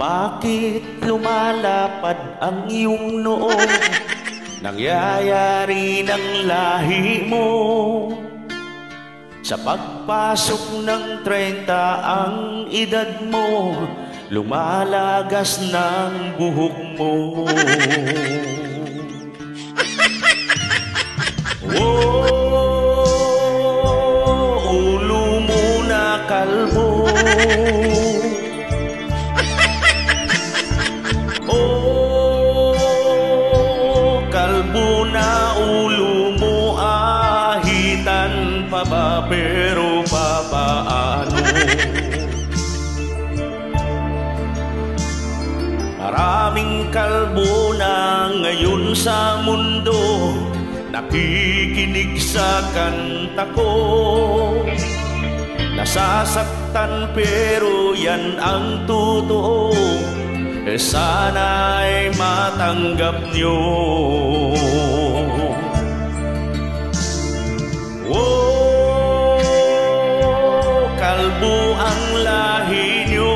Bakit lumalapad ang iyong noo? Nangyayari ng lahi mo. Sa pagpasok ng 30 ang edad mo, lumalagas ng buhok mo. Ulo mo na kalbo. Kalbo na ulo mo, ahitan pa ba pero papaano? Maraming kalbo na ngayon sa mundo, nakikinig sa kanta ko. Nasasaktan pero yan ang totoo, sana'y matanggap nyo. Kalbo ang lahi nyo.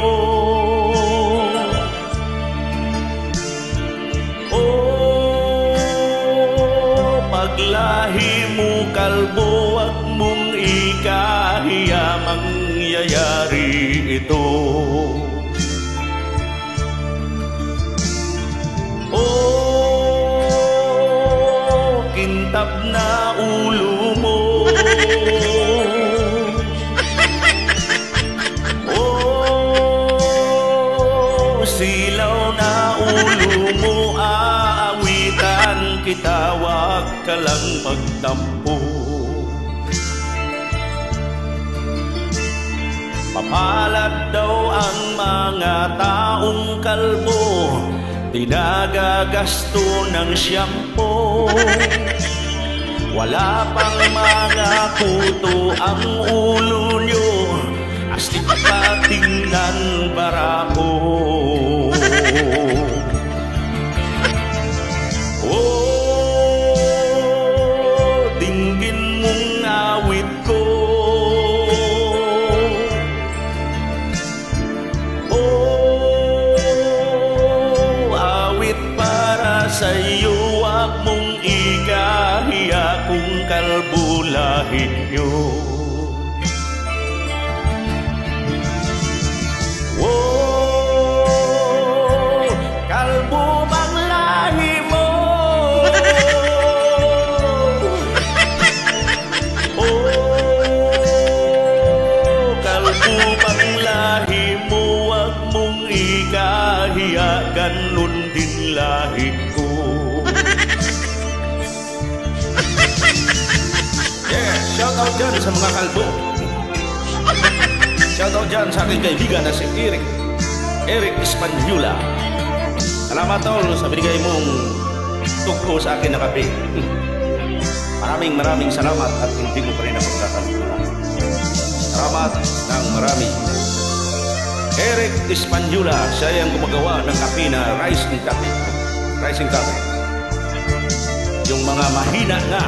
Paglahi mo kalbo, wag mong ikahiya, mangyayari ito. Kintab na ulo mo. Silaw na ulo mo, aawitan kita, wag ka lang magtampo. Mapalad daw ang mga taong kalbo, dinagagasto ng shampoo. Wala pang mga kuto ang ulo nyo, astig pa tingnan barako. Dinggin mong awit ko. Sa'yo wag mong ikahiya kung kalbo lahi nyo. Kalbo bang lahi mo? Kalbo bang lahi mo? Wag mong ikahiya, ganun din lahi ko. Shout out dyan sa mga kalbo. Shout out dyan sa aking kaibigan na si Eric Espanyula. Salamat tol sa binigay mong tugpo sa akin na kape. Maraming salamat at hindi ko pa rin napagkakalimutan. Salamat ng marami. Eric Espanyula, siya yung gumagawa ng kape na rising coffee. Yung mga mahina nga,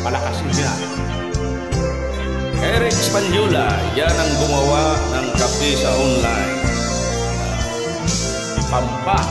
palakasin niya. Eric Espanyula, yan ang gumawa ng kape sa online. Pampa